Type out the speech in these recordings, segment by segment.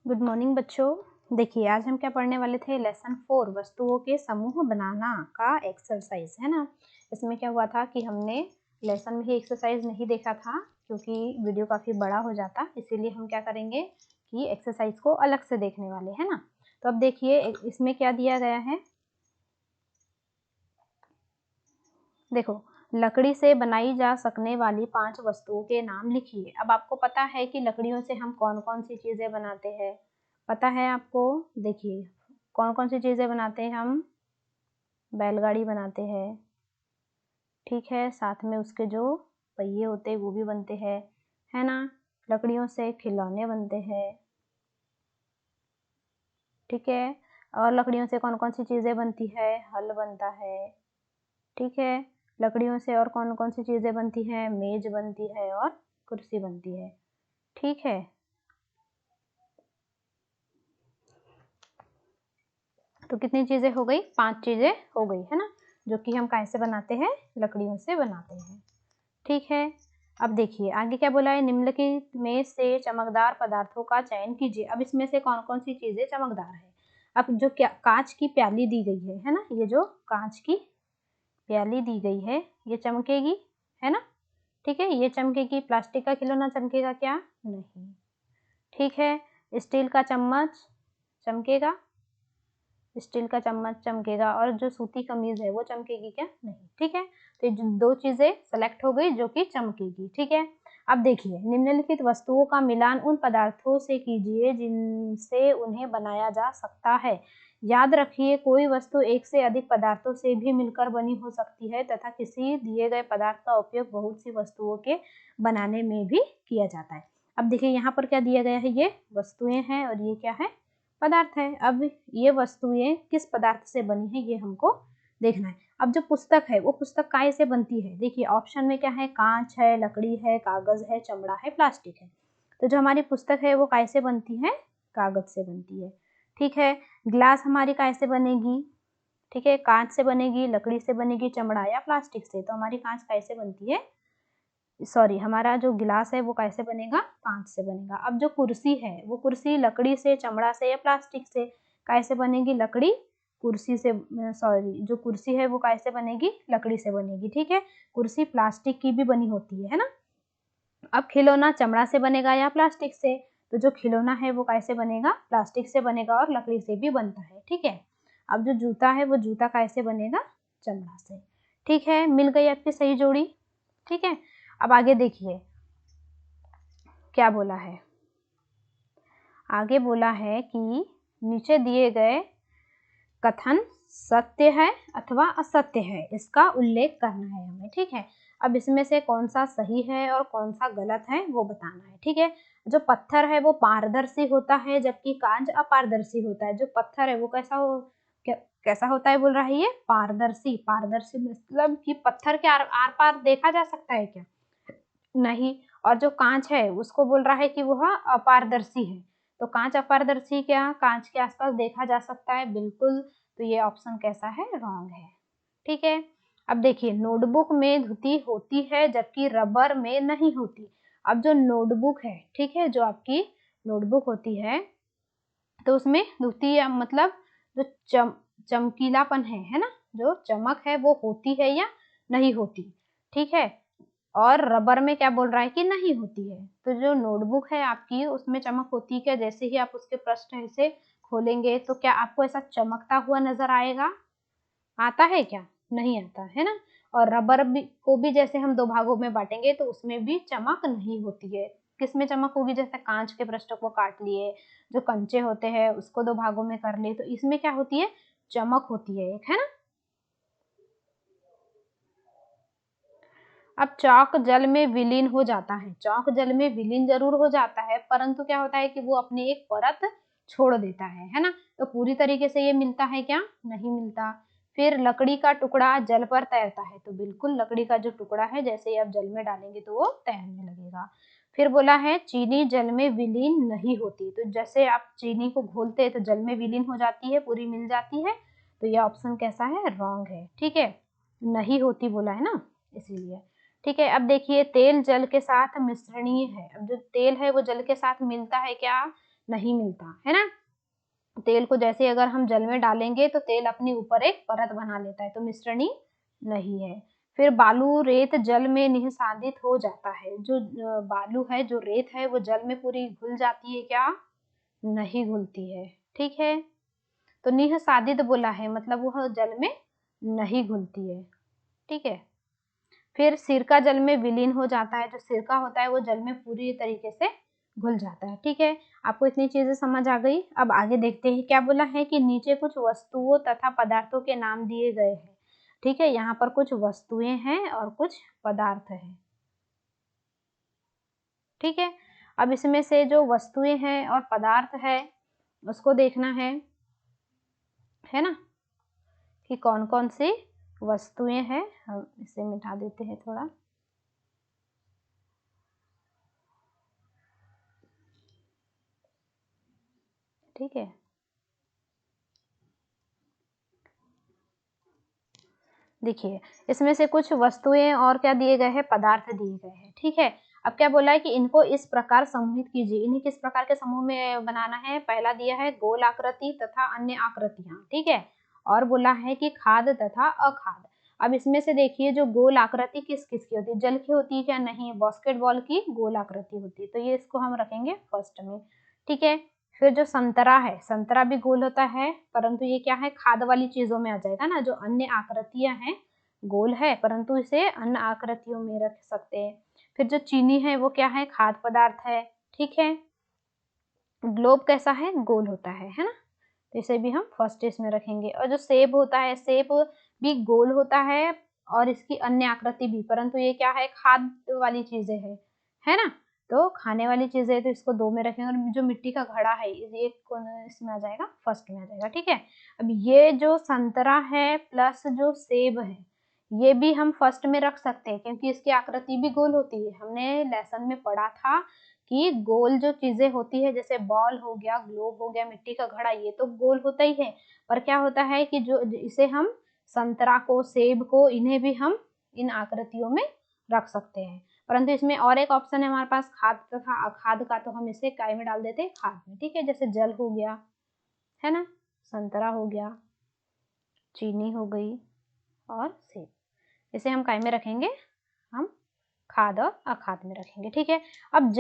Good morning बच्चों। देखिए आज हम क्या पढ़ने वाले थे, लेसन 4 वस्तुओं के समूह बनाना का एक्सरसाइज है ना। इसमें क्या हुआ था कि हमने लेसन में ही एक्सरसाइज नहीं देखा था क्योंकि वीडियो काफ़ी बड़ा हो जाता, इसीलिए हम क्या करेंगे कि एक्सरसाइज को अलग से देखने वाले हैं ना। तो अब देखिए इसमें क्या दिया गया है, देखो लकड़ी से बनाई जा सकने वाली 5 वस्तुओं के नाम लिखिए। अब आपको पता है कि लकड़ियों से हम कौन कौन सी चीज़ें बनाते हैं, पता है आपको। देखिए कौन कौन सी चीज़ें बनाते हैं हम, बैलगाड़ी बनाते हैं, ठीक है, साथ में उसके जो पहिए होते हैं वो भी बनते हैं, है ना। लकड़ियों से खिलौने बनते हैं, ठीक है। और लकड़ियों से कौन कौन सी चीज़ें बनती है, हल बनता है, ठीक है। लकड़ियों से और कौन कौन सी चीज़ें बनती हैं, मेज बनती है और कुर्सी बनती है, ठीक है। तो कितनी चीज़ें हो गई, 5 चीज़ें हो गई है ना, जो कि हम कैसे बनाते हैं, लकड़ियों से बनाते हैं, ठीक है। अब देखिए आगे क्या बोला है, निम्नलिखित में से चमकदार पदार्थों का चयन कीजिए। अब इसमें से कौन कौन सी चीज़ें चमकदार है। अब जो क्या कांच की प्याली दी गई है ना, ये जो कांच की प्याली दी गई है ये चमकेगी, है ना, ठीक है, ये चमकेगी। प्लास्टिक का खिलौना चमकेगा क्या, नहीं, ठीक है। स्टील का चम्मच चमकेगा, स्टील का चम्मच चमकेगा। और जो सूती कमीज है वो चमकेगी क्या, नहीं, ठीक है। तो ये 2 चीजें सेलेक्ट हो गई जो कि चमकेगी, ठीक है। अब देखिए निम्नलिखित वस्तुओं का मिलान उन पदार्थों से कीजिए जिनसे उन्हें बनाया जा सकता है। याद रखिए कोई वस्तु एक से अधिक पदार्थों से भी मिलकर बनी हो सकती है तथा किसी दिए गए पदार्थ का उपयोग बहुत सी वस्तुओं के बनाने में भी किया जाता है। अब देखिए यहाँ पर क्या दिया गया है, ये वस्तुएं हैं और ये क्या है, पदार्थ है। अब ये वस्तुएं किस पदार्थ से बनी है ये हमको देखना है। अब जो पुस्तक है वो पुस्तक काय से बनती है, देखिए ऑप्शन में क्या है, कांच है, लकड़ी है, कागज है, चमड़ा है, प्लास्टिक है। तो जो हमारी पुस्तक है वो काय से बनती है, कागज से बनती है, ठीक है। ग्लास हमारी काय से बनेगी, ठीक है, कांच से बनेगी, लकड़ी से बनेगी, चमड़ा या प्लास्टिक से। तो हमारी कांच काय से बनती है, सॉरी हमारा जो गिलास है वो कैसे बनेगा, कांच से बनेगा। अब जो कुर्सी है वो कुर्सी लकड़ी से, चमड़ा से या प्लास्टिक से, कैसे बनेगी, लकड़ी, कुर्सी से, सॉरी जो कुर्सी है वो कैसे बनेगी, लकड़ी से बनेगी, ठीक है। कुर्सी प्लास्टिक की भी बनी होती है ना। अब खिलौना चमड़ा से बनेगा या प्लास्टिक से, तो जो खिलौना है वो कैसे बनेगा, प्लास्टिक से बनेगा और लकड़ी से भी बनता है, ठीक है। अब जो जूता है वो जूता कैसे बनेगा, चमड़ा से, ठीक है। मिल गई आपकी सही जोड़ी, ठीक है। अब आगे देखिए क्या बोला है, आगे बोला है कि नीचे दिए गए कथन सत्य है अथवा असत्य है, इसका उल्लेख करना है हमें, ठीक है। अब इसमें से कौन सा सही है और कौन सा गलत है वो बताना है, ठीक है। जो पत्थर है वो पारदर्शी होता है जबकि कांच अपारदर्शी होता है। जो पत्थर है वो कैसा होता है बोल रहा है, ये पारदर्शी। पारदर्शी मतलब कि पत्थर के आर पार देखा जा सकता है क्या, नहीं। और जो कांच है उसको बोल रहा है कि वह अपारदर्शी है। तो कांच अपारदर्शी क्या, कांच के आसपास देखा जा सकता है, बिल्कुल। तो ये ऑप्शन कैसा है, रॉन्ग है, ठीक है। अब देखिए नोटबुक में धुती होती है जबकि रबर में नहीं होती। अब जो नोटबुक है, ठीक है, जो आपकी नोटबुक होती है तो उसमें धुती या मतलब जो चमकीलापन है ना, जो चमक है वो होती है या नहीं होती, ठीक है। और रबर में क्या बोल रहा है कि नहीं होती है। तो जो नोटबुक है आपकी उसमें चमक होती है क्या, जैसे ही आप उसके पृष्ठ ऐसे खोलेंगे तो क्या आपको ऐसा चमकता हुआ नजर आएगा, आता है क्या, नहीं आता है ना। और रबर भी को भी जैसे हम 2 भागों में बांटेंगे तो उसमें भी चमक नहीं होती है। किसमें चमक होगी, जैसे कांच के पृष्ठ को काट लिए, जो कंचे होते हैं उसको 2 भागों में कर लिए, तो इसमें क्या होती है, चमक होती है एक, है ना। अब चौक जल में विलीन हो जाता है, चौक जल में विलीन जरूर हो जाता है परंतु क्या होता है कि वो अपनी एक परत छोड़ देता है ना। तो पूरी तरीके से ये मिलता है क्या, नहीं मिलता। फिर लकड़ी का टुकड़ा जल पर तैरता है, तो बिल्कुल लकड़ी का जो टुकड़ा है जैसे ही आप जल में डालेंगे तो वो तैरने लगेगा। फिर बोला है चीनी जल में विलीन नहीं होती, तो जैसे आप चीनी को घोलते हैं तो जल में विलीन हो जाती है, पूरी मिल जाती है। तो ये ऑप्शन कैसा है, रॉन्ग है, ठीक है, नहीं होती बोला है ना, इसीलिए, ठीक है। अब देखिए तेल जल के साथ मिश्रणीय है। अब जो तेल है वो जल के साथ मिलता है क्या, नहीं मिलता है ना। तेल को जैसे अगर हम जल में डालेंगे तो तेल अपने ऊपर एक परत बना लेता है, तो मिश्रणी नहीं है। फिर बालू रेत जल में निःसादित हो जाता है। जो बालू है, जो रेत है, वो जल में पूरी घुल जाती है क्या? नहीं घुलती है। ठीक है, तो निःसादित बोला है मतलब वह जल में नहीं घुलती है। ठीक है, फिर सिरका जल में विलीन हो जाता है। जो सिरका होता है वो जल में पूरी तरीके से घुल जाता है। ठीक है, आपको इतनी चीजें समझ आ गई। अब आगे देखते हैं क्या बोला है कि नीचे कुछ वस्तुओं तथा पदार्थों के नाम दिए गए हैं। ठीक है, यहाँ पर कुछ वस्तुएं हैं और कुछ पदार्थ हैं। ठीक है, अब इसमें से जो वस्तुएं हैं और पदार्थ है उसको देखना है ना, कि कौन कौन सी वस्तुएं हैं। हम इसे मिटा देते हैं थोड़ा। ठीक है, देखिए इसमें से कुछ वस्तुएं और क्या दिए गए हैं, पदार्थ दिए गए हैं। ठीक है, अब क्या बोला है कि इनको इस प्रकार समूहित कीजिए। इन्हें किस प्रकार के समूह में बनाना है? पहला दिया है गोल आकृति तथा अन्य आकृतियां। ठीक है, और बोला है कि खाद तथा अखाद। अब इसमें से देखिए जो गोल आकृति किस किस की होती है? जल की होती है क्या? नहीं, बास्केटबॉल की गोल आकृति होती है, तो ये इसको हम रखेंगे फर्स्ट में। ठीक है, फिर जो संतरा है, संतरा भी गोल होता है, परंतु ये क्या है, खाद वाली चीजों में आ जाएगा ना। जो अन्य आकृतियां हैं गोल है, परंतु इसे अन्य आकृतियों में रख सकते हैं। फिर जो चीनी है वो क्या है, खाद्य पदार्थ है। ठीक है, ग्लोब कैसा है, गोल होता है ना, तो इसे भी हम फर्स्ट इसमें रखेंगे। और जो सेब होता है, सेब भी गोल होता है और इसकी अन्य आकृति भी, परंतु ये क्या है, खाद्य वाली चीजें है ना, तो खाने वाली चीजें, तो इसको दो में रखेंगे। और जो मिट्टी का घड़ा है ये इसमें आ जाएगा, फर्स्ट में आ जाएगा। ठीक है, अब ये जो संतरा है प्लस जो सेब है ये भी हम फर्स्ट में रख सकते हैं, क्योंकि इसकी आकृति भी गोल होती है। हमने लेसन में पढ़ा था कि गोल जो चीजें होती है, जैसे बॉल हो गया, ग्लोब हो गया, मिट्टी का घड़ा, ये तो गोल होता ही है। पर क्या होता है कि जो इसे हम संतरा को, सेब को, इन्हें भी हम इन आकृतियों में रख सकते हैं। परंतु इसमें और एक ऑप्शन है हमारे पास, खाद तथा अखाद का, तो हम इसे काय में डाल देते हैं, खाद में। ठीक है, जैसे जल हो गया है ना, संतरा हो गया, चीनी हो गई और सेब, इसे हम काय में रखेंगे, हम खाद और अखाद में रखेंगे। ठीक है, अब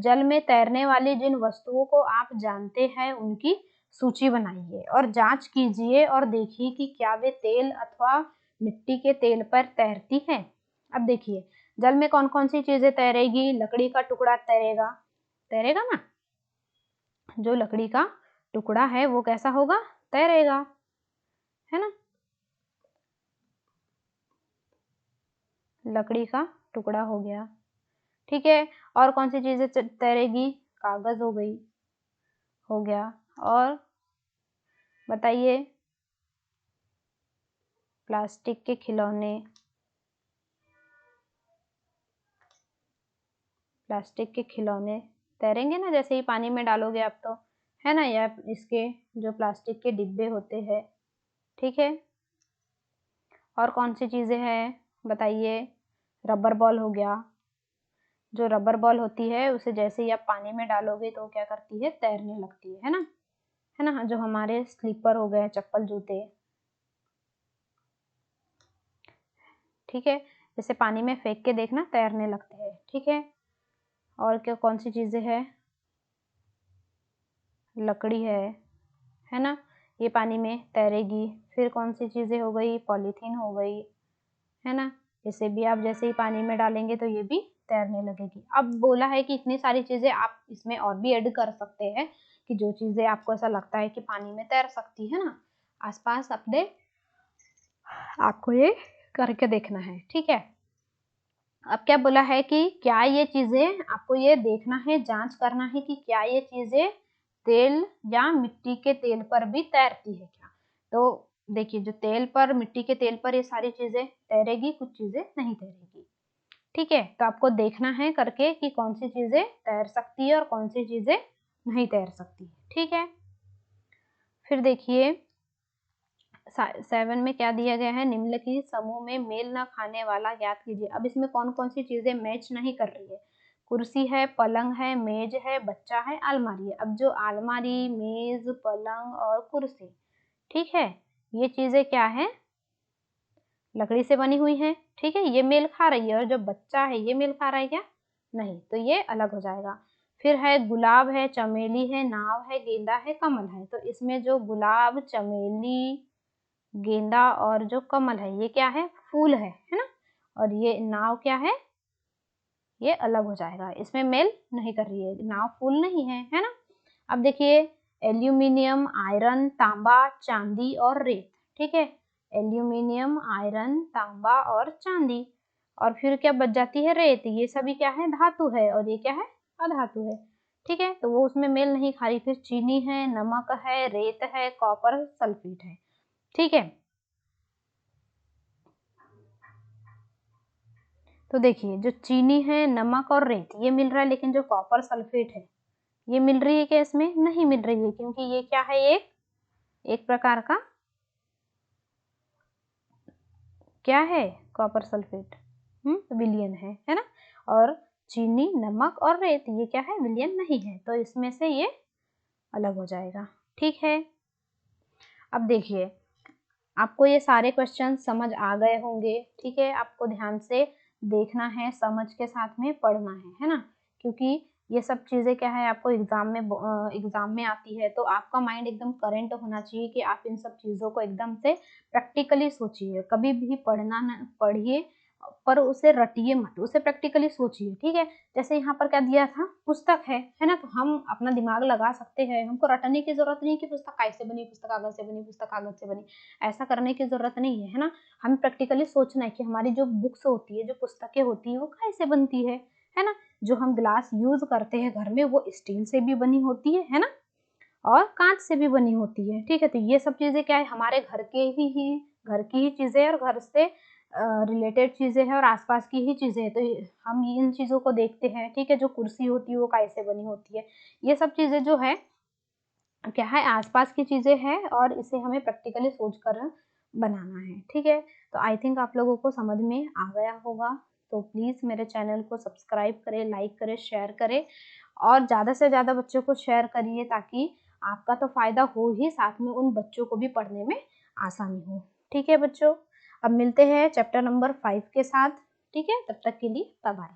जल में तैरने वाली जिन वस्तुओं को आप जानते हैं उनकी सूची बनाइए और जांच कीजिए और देखिए कि क्या वे तेल अथवा मिट्टी के तेल पर तैरती हैं। अब देखिए जल में कौन कौन सी चीजें तैरेगी? लकड़ी का टुकड़ा तैरेगा, तैरेगा ना, जो लकड़ी का टुकड़ा है वो कैसा होगा, तैरेगा, है ना, लकड़ी का टुकड़ा हो गया। ठीक है, और कौन सी चीजें तैरेगी? कागज हो गई, हो गया, और बताइए, प्लास्टिक के खिलौने, प्लास्टिक के खिलौने तैरेंगे ना, जैसे ही पानी में डालोगे आप तो, है ना, या इसके जो प्लास्टिक के डिब्बे होते हैं। ठीक है, और कौन सी चीजें हैं बताइए? रबर बॉल हो गया, जो रबर बॉल होती है उसे जैसे ही आप पानी में डालोगे तो क्या करती है, तैरने लगती है ना, है ना। जो हमारे स्लीपर हो गए, चप्पल जूते, ठीक है, जैसे पानी में फेंक के देखना, तैरने लगते हैं। ठीक है, और क्या कौन सी चीजें हैं? लकड़ी है ना, ये पानी में तैरेगी। फिर कौन सी चीजें हो गई? पॉलीथीन हो गई, है ना, इसे भी आप जैसे ही पानी में डालेंगे तो ये भी तैरने लगेगी। अब बोला है कि इतनी सारी चीजें आप इसमें और भी ऐड कर सकते हैं, कि जो चीजें आपको ऐसा लगता है कि पानी में तैर सकती है ना, आसपास अपने आपको ये करके देखना है। ठीक है, अब क्या बोला है कि क्या ये चीजें आपको ये देखना है, जांच करना है कि क्या ये चीजें तेल या मिट्टी के तेल पर भी तैरती है क्या। तो देखिए जो तेल पर, मिट्टी के तेल पर ये सारी चीजें तैरेगी, कुछ चीजें नहीं तैरेगी। ठीक है, तो आपको देखना है करके कि कौन सी चीजें तैर सकती है और कौन सी चीजें नहीं तैर सकती। ठीक है, फिर देखिए 7 में क्या दिया गया है, निम्नलिखित समूह में मेल न खाने वाला ज्ञात कीजिए। अब इसमें कौन कौन सी चीजें मैच नहीं कर रही है, कुर्सी है, पलंग है, मेज है, बच्चा है, अलमारी है। अब जो अलमारी, मेज, पलंग और कुर्सी, ठीक है, ये चीजें क्या है, लकड़ी से बनी हुई है, ठीक है, ये मेल खा रही है। और जो बच्चा है ये मेल खा रहा है क्या, नहीं, तो ये अलग हो जाएगा। फिर है गुलाब है, चमेली है, नाव है, गेंदा है, कमल है। तो इसमें जो गुलाब, चमेली, गेंदा और जो कमल है ये क्या है, फूल है ना। और ये नाव क्या है, ये अलग हो जाएगा, इसमें मेल नहीं कर रही है, नाव फूल नहीं है ना। अब देखिए, एल्यूमिनियम, आयरन, तांबा, चांदी और रेत, ठीक है, एल्यूमिनियम, आयरन, तांबा और चांदी। और फिर क्या बच जाती है, रेत। ये सभी क्या है, धातु है, और ये क्या है, अधातु है, ठीक है, तो वो उसमें मेल नहीं खा रही। फिर चीनी है, नमक है, रेत है, कॉपर सल्फेट है, ठीक है। तो देखिए, जो चीनी है, नमक और रेत ये मिल रहा है, लेकिन जो कॉपर सल्फेट है ये मिल रही है क्या, इसमें नहीं मिल रही है, क्योंकि ये क्या है, एक प्रकार का क्या है, कॉपर सल्फेट, विलयन है ना। और चीनी, नमक और रेत ये क्या है, विलयन नहीं है, तो इसमें से ये अलग हो जाएगा, ठीक है। अब देखिए, आपको ये सारे क्वेश्चन समझ आ गए होंगे, ठीक है। आपको ध्यान से देखना है, समझ के साथ में पढ़ना है ना, क्योंकि ये सब चीज़ें क्या है, आपको एग्जाम में आती है, तो आपका माइंड एकदम करेंट होना चाहिए कि आप इन सब चीज़ों को एकदम से प्रैक्टिकली सोचिए। कभी भी पढ़ना न पढ़िए, पर उसे रटिए मत, उसे प्रैक्टिकली सोचिए, ठीक है। जैसे यहाँ पर क्या दिया था, पुस्तक है ना, तो हम अपना दिमाग लगा सकते हैं, हमको रटने की जरूरत नहीं कि पुस्तक कैसे बनी, पुस्तक कागज से बनी, पुस्तक कागज से बनी, ऐसा करने की जरूरत नहीं है ना। हमें प्रैक्टिकली सोचना है कि हमारी जो बुक्स होती है, जो पुस्तकें होती है, वो कैसे बनती है ना। जो हम ग्लास यूज करते हैं घर में, वो स्टील से भी बनी होती है ना, और कांच से भी बनी होती है, ठीक है। तो ये सब चीजें क्या है, हमारे घर की ही चीजें और घर से रिलेटेड चीजें हैं और आसपास की ही चीजें हैं, तो हम इन चीजों को देखते हैं, ठीक है। जो कुर्सी होती है वो कैसे बनी होती है, ये सब चीजें जो है क्या है, आसपास की चीजें हैं, और इसे हमें प्रैक्टिकली सोचकर बनाना है, ठीक है। तो आई थिंक आप लोगों को समझ में आ गया होगा। तो प्लीज़ मेरे चैनल को सब्सक्राइब करें, लाइक करें, शेयर करें, और ज़्यादा से ज़्यादा बच्चों को शेयर करिए, ताकि आपका तो फ़ायदा हो ही, साथ में उन बच्चों को भी पढ़ने में आसानी हो, ठीक है बच्चों। अब मिलते हैं चैप्टर नंबर 5 के साथ, ठीक है। तब तक के लिए बाय बाय।